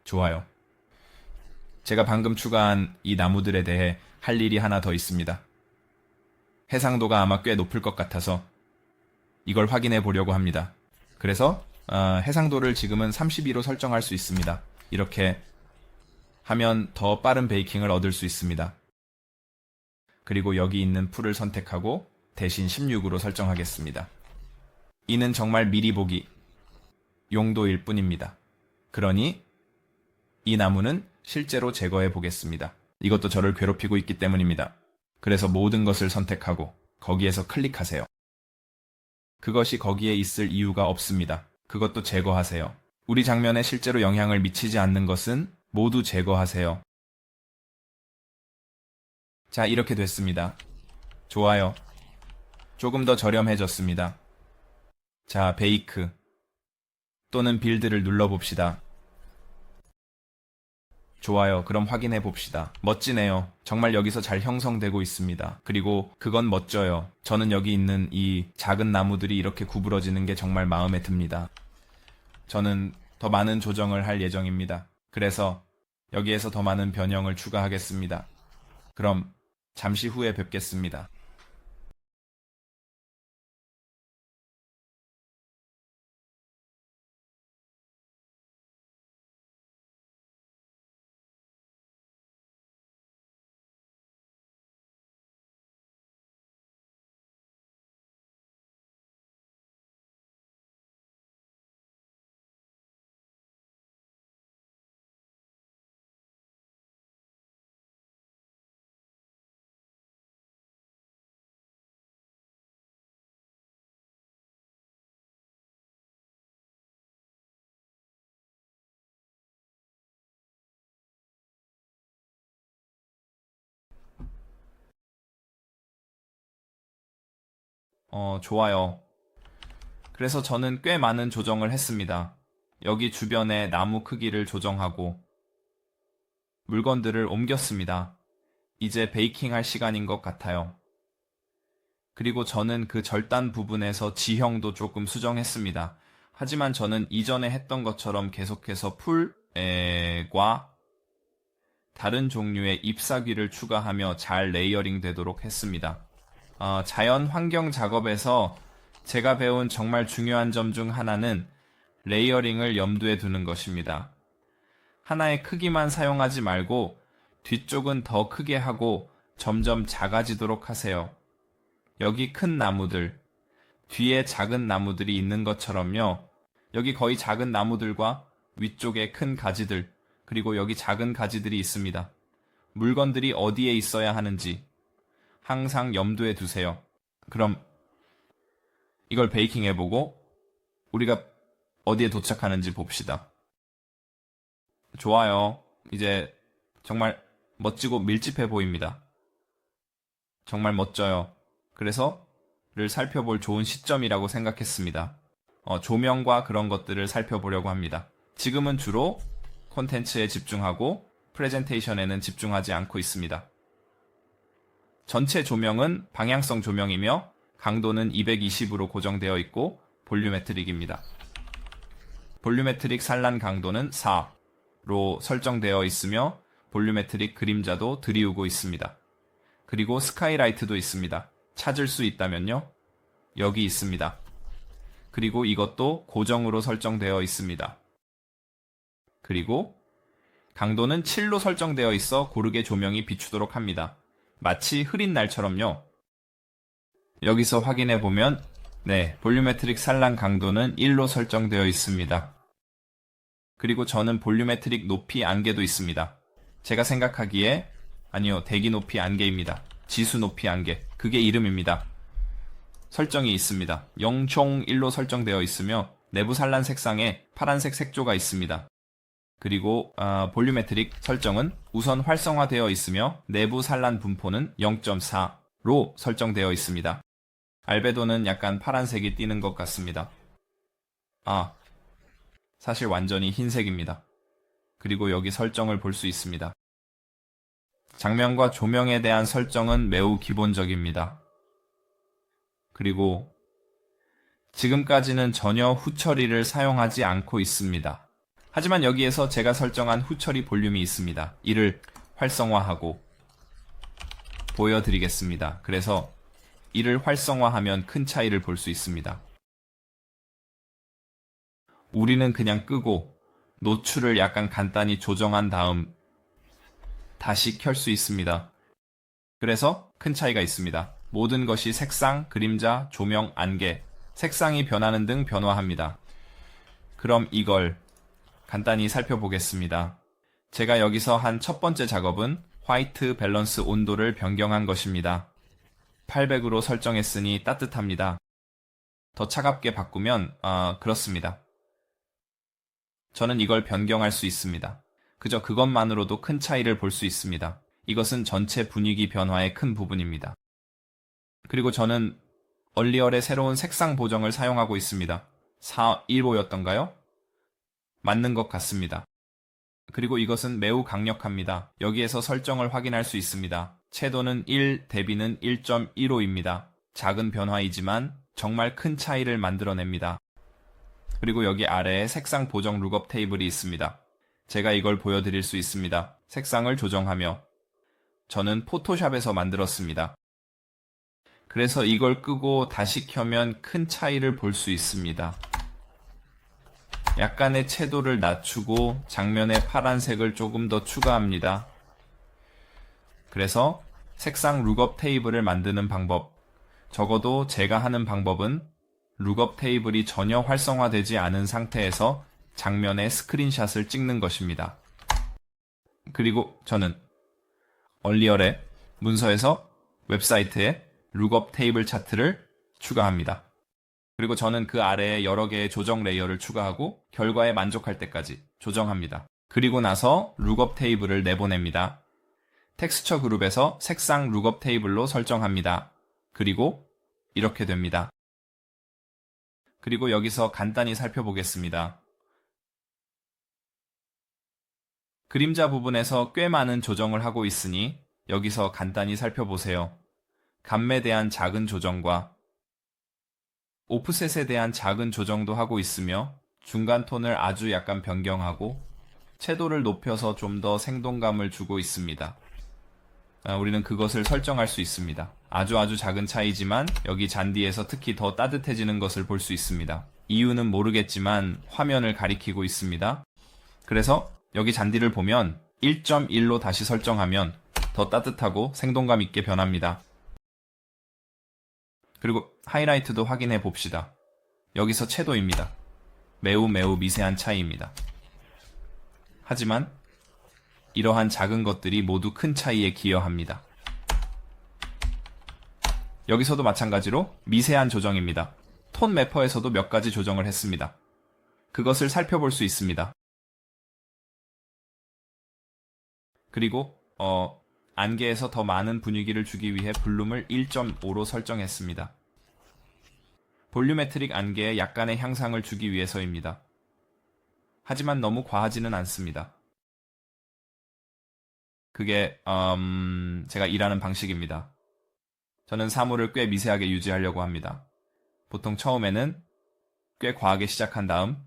Speaker 1: 좋아요. 제가 방금 추가한 이 나무들에 대해 할 일이 하나 더 있습니다. 해상도가 아마 꽤 높을 것 같아서 이걸 확인해 보려고 합니다. 그래서 해상도를 지금은 32로 설정할 수 있습니다. 이렇게 하면 더 빠른 베이킹을 얻을 수 있습니다. 그리고 여기 있는 풀을 선택하고 대신 16으로 설정하겠습니다. 이는 정말 미리 보기 용도일 뿐입니다. 그러니 이 나무는 실제로 제거해 보겠습니다. 이것도 저를 괴롭히고 있기 때문입니다. 그래서 모든 것을 선택하고 거기에서 클릭하세요. 그것이 거기에 있을 이유가 없습니다. 그것도 제거하세요. 우리 장면에 실제로 영향을 미치지 않는 것은 모두 제거하세요. 자, 이렇게 됐습니다. 좋아요. 조금 더 저렴해졌습니다. 자, 베이크 또는 빌드를 눌러봅시다. 좋아요. 그럼 확인해 봅시다. 멋지네요. 정말 여기서 잘 형성되고 있습니다. 그리고 그건 멋져요. 저는 여기 있는 이 작은 나무들이 이렇게 구부러지는 게 정말 마음에 듭니다. 저는 더 많은 조정을 할 예정입니다. 그래서 여기에서 더 많은 변형을 추가하겠습니다. 그럼 잠시 후에 뵙겠습니다. 좋아요. 그래서 저는 꽤 많은 조정을 했습니다. 여기 주변에 나무 크기를 조정하고 물건들을 옮겼습니다. 이제 베이킹 할 시간인 것 같아요. 그리고 저는 그 절단 부분에서 지형도 조금 수정했습니다. 하지만 저는 이전에 했던 것처럼 계속해서 풀과 다른 종류의 잎사귀를 추가하며 잘 레이어링 되도록 했습니다. 자연 환경 작업에서 제가 배운 정말 중요한 점 중 하나는 레이어링을 염두에 두는 것입니다. 하나의 크기만 사용하지 말고 뒤쪽은 더 크게 하고 점점 작아지도록 하세요. 여기 큰 나무들, 뒤에 작은 나무들이 있는 것처럼요. 여기 거의 작은 나무들과 위쪽에 큰 가지들, 그리고 여기 작은 가지들이 있습니다. 물건들이 어디에 있어야 하는지 항상 염두에 두세요. 그럼 이걸 베이킹 해보고 우리가 어디에 도착하는지 봅시다. 좋아요. 이제 정말 멋지고 밀집해 보입니다. 정말 멋져요. 그래서 를 살펴볼 좋은 시점이라고 생각했습니다. 조명과 그런 것들을 살펴보려고 합니다. 지금은 주로 콘텐츠에 집중하고 프레젠테이션에는 집중하지 않고 있습니다. 전체 조명은 방향성 조명이며 강도는 220으로 고정되어 있고 볼륨메트릭입니다. 볼륨메트릭 산란 강도는 4로 설정되어 있으며 볼륨메트릭 그림자도 들이우고 있습니다. 그리고 스카이라이트도 있습니다. 찾을 수 있다면요. 여기 있습니다. 그리고 이것도 고정으로 설정되어 있습니다. 그리고 강도는 7로 설정되어 있어 고르게 조명이 비추도록 합니다. 마치 흐린 날처럼요. 여기서 확인해 보면 볼륨메트릭 산란 강도는 1로 설정되어 있습니다. 그리고 저는 볼륨메트릭 높이 안개도 있습니다. 제가 생각하기에 아니요, 대기 높이 안개입니다. 지수 높이 안개. 그게 이름입니다. 설정이 있습니다. 0.1로 설정되어 있으며 내부 산란 색상에 파란색 색조가 있습니다. 그리고 볼륨메트릭 설정은 우선 활성화되어 있으며 내부 산란 분포는 0.4로 설정되어 있습니다. 알베도는 약간 파란색이 띄는 것 같습니다. 사실 완전히 흰색입니다. 그리고 여기 설정을 볼 수 있습니다. 장면과 조명에 대한 설정은 매우 기본적입니다. 그리고 지금까지는 전혀 후처리를 사용하지 않고 있습니다. 하지만 여기에서 제가 설정한 후처리 볼륨이 있습니다. 이를 활성화하고 보여드리겠습니다. 그래서 이를 활성화하면 큰 차이를 볼 수 있습니다. 우리는 그냥 끄고 노출을 약간 간단히 조정한 다음 다시 켤 수 있습니다. 그래서 큰 차이가 있습니다. 모든 것이 색상, 그림자, 조명, 안개, 색상이 변하는 등 변화합니다. 그럼 이걸 간단히 살펴보겠습니다. 제가 여기서 한 첫 번째 작업은 화이트 밸런스 온도를 변경한 것입니다. 800으로 설정했으니 따뜻합니다. 더 차갑게 바꾸면 그렇습니다. 저는 이걸 변경할 수 있습니다. 그저 그것만으로도 큰 차이를 볼 수 있습니다. 이것은 전체 분위기 변화의 큰 부분입니다. 그리고 저는 얼리얼의 새로운 색상 보정을 사용하고 있습니다. 415였던가요? 맞는 것 같습니다. 그리고 이것은 매우 강력합니다. 여기에서 설정을 확인할 수 있습니다. 채도는 1, 대비는 1.15입니다. 작은 변화이지만 정말 큰 차이를 만들어냅니다. 그리고 여기 아래에 색상 보정 룩업 테이블이 있습니다. 제가 이걸 보여드릴 수 있습니다. 색상을 조정하며 저는 포토샵에서 만들었습니다. 그래서 이걸 끄고 다시 켜면 큰 차이를 볼 수 있습니다. 약간의 채도를 낮추고 장면의 파란색을 조금 더 추가합니다. 그래서 색상 룩업 테이블을 만드는 방법, 적어도 제가 하는 방법은 룩업 테이블이 전혀 활성화되지 않은 상태에서 장면의 스크린샷을 찍는 것입니다. 그리고 저는 얼리얼의 문서에서 웹사이트에 룩업 테이블 차트를 추가합니다. 그리고 저는 그 아래에 여러 개의 조정 레이어를 추가하고 결과에 만족할 때까지 조정합니다. 그리고 나서 룩업 테이블을 내보냅니다. 텍스처 그룹에서 색상 룩업 테이블로 설정합니다. 그리고 이렇게 됩니다. 그리고 여기서 간단히 살펴보겠습니다. 그림자 부분에서 꽤 많은 조정을 하고 있으니 여기서 간단히 살펴보세요. 감매에 대한 작은 조정과 오프셋에 대한 작은 조정도 하고 있으며 중간 톤을 아주 약간 변경하고 채도를 높여서 좀 더 생동감을 주고 있습니다. 우리는 그것을 설정할 수 있습니다. 아주 작은 차이지만 여기 잔디에서 특히 더 따뜻해지는 것을 볼 수 있습니다. 이유는 모르겠지만 화면을 가리키고 있습니다. 그래서 여기 잔디를 보면 1.1로 다시 설정하면 더 따뜻하고 생동감 있게 변합니다. 그리고 하이라이트도 확인해 봅시다. 여기서 채도입니다. 매우 미세한 차이입니다. 하지만 이러한 작은 것들이 모두 큰 차이에 기여합니다. 여기서도 마찬가지로 미세한 조정입니다. 톤 매퍼에서도 몇 가지 조정을 했습니다. 그것을 살펴볼 수 있습니다. 그리고 안개에서 더 많은 분위기를 주기 위해 볼륨을 1.5로 설정했습니다. 볼륨메트릭 안개에 약간의 향상을 주기 위해서입니다. 하지만 너무 과하지는 않습니다. 그게 제가 일하는 방식입니다. 저는 사물을 꽤 미세하게 유지하려고 합니다. 보통 처음에는 꽤 과하게 시작한 다음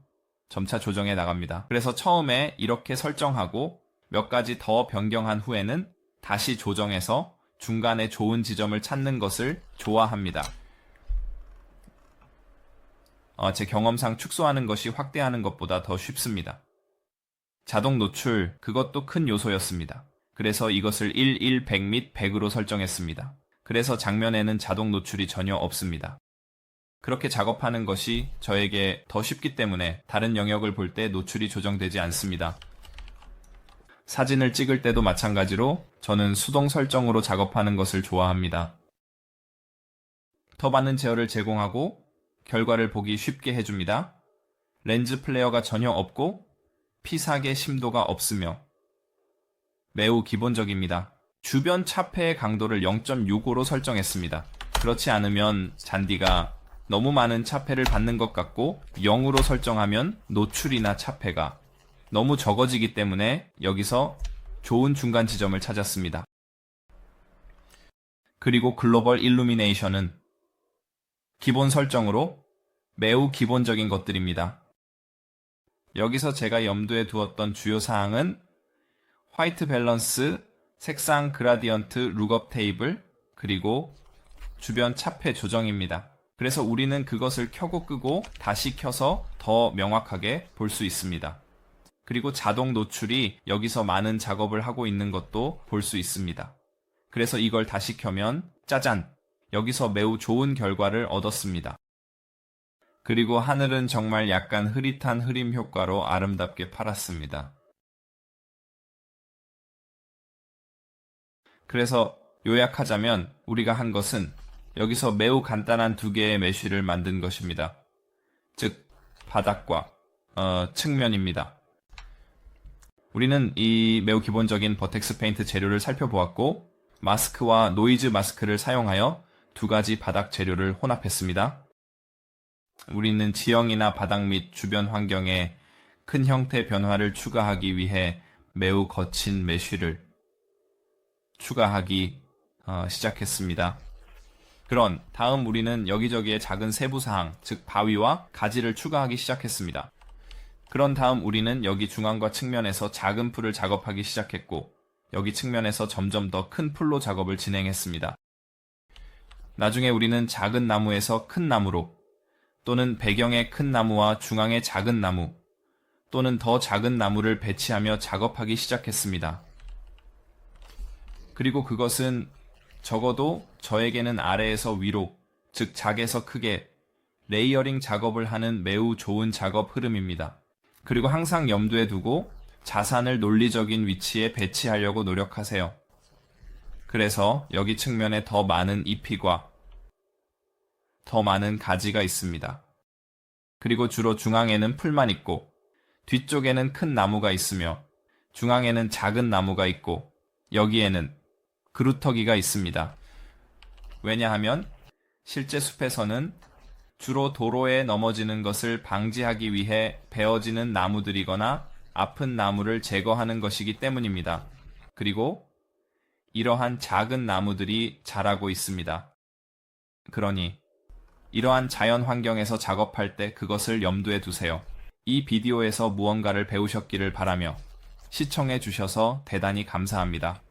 Speaker 1: 점차 조정해 나갑니다. 그래서 처음에 이렇게 설정하고 몇 가지 더 변경한 후에는 다시 조정해서 중간에 좋은 지점을 찾는 것을 좋아합니다. 제 경험상 축소하는 것이 확대하는 것보다 더 쉽습니다. 자동 노출, 그것도 큰 요소였습니다. 그래서 이것을 1, 1, 100 및 100으로 설정했습니다. 그래서 장면에는 자동 노출이 전혀 없습니다. 그렇게 작업하는 것이 저에게 더 쉽기 때문에 다른 영역을 볼 때 노출이 조정되지 않습니다. 사진을 찍을 때도 마찬가지로 저는 수동 설정으로 작업하는 것을 좋아합니다. 더 많은 제어를 제공하고 결과를 보기 쉽게 해줍니다. 렌즈 플레어가 전혀 없고 피삭의 심도가 없으며 매우 기본적입니다. 주변 차폐의 강도를 0.65로 설정했습니다. 그렇지 않으면 잔디가 너무 많은 차폐를 받는 것 같고 0으로 설정하면 노출이나 차폐가 너무 적어지기 때문에 여기서 좋은 중간 지점을 찾았습니다. 그리고 글로벌 일루미네이션은 기본 설정으로 매우 기본적인 것들입니다. 여기서 제가 염두에 두었던 주요 사항은 화이트 밸런스, 색상 그라디언트 룩업 테이블, 그리고 주변 차폐 조정입니다. 그래서 우리는 그것을 켜고 끄고 다시 켜서 더 명확하게 볼 수 있습니다. 그리고 자동 노출이 여기서 많은 작업을 하고 있는 것도 볼 수 있습니다. 그래서 이걸 다시 켜면 짜잔! 여기서 매우 좋은 결과를 얻었습니다. 그리고 하늘은 정말 약간 흐릿한 흐림 효과로 아름답게 팔았습니다. 그래서 요약하자면 우리가 한 것은 여기서 매우 간단한 두 개의 메쉬를 만든 것입니다. 즉 바닥과 측면입니다. 우리는 이 매우 기본적인 버텍스 페인트 재료를 살펴보았고 마스크와 노이즈 마스크를 사용하여 두 가지 바닥 재료를 혼합했습니다. 우리는 지형이나 바닥 및 주변 환경에 큰 형태 변화를 추가하기 위해 매우 거친 메쉬를 추가하기 시작했습니다. 그런 다음 우리는 여기저기에 작은 세부사항, 즉 바위와 가지를 추가하기 시작했습니다. 그런 다음 우리는 여기 중앙과 측면에서 작은 풀을 작업하기 시작했고 여기 측면에서 점점 더 큰 풀로 작업을 진행했습니다. 나중에 우리는 작은 나무에서 큰 나무로 또는 배경의 큰 나무와 중앙의 작은 나무 또는 더 작은 나무를 배치하며 작업하기 시작했습니다. 그리고 그것은 적어도 저에게는 아래에서 위로, 즉 작에서 크게 레이어링 작업을 하는 매우 좋은 작업 흐름입니다. 그리고 항상 염두에 두고 자산을 논리적인 위치에 배치하려고 노력하세요. 그래서 여기 측면에 더 많은 잎이과 더 많은 가지가 있습니다. 그리고 주로 중앙에는 풀만 있고 뒤쪽에는 큰 나무가 있으며 중앙에는 작은 나무가 있고 여기에는 그루터기가 있습니다. 왜냐하면 실제 숲에서는 주로 도로에 넘어지는 것을 방지하기 위해 베어지는 나무들이거나 아픈 나무를 제거하는 것이기 때문입니다. 그리고 이러한 작은 나무들이 자라고 있습니다. 그러니 이러한 자연 환경에서 작업할 때 그것을 염두에 두세요. 이 비디오에서 무언가를 배우셨기를 바라며 시청해 주셔서 대단히 감사합니다.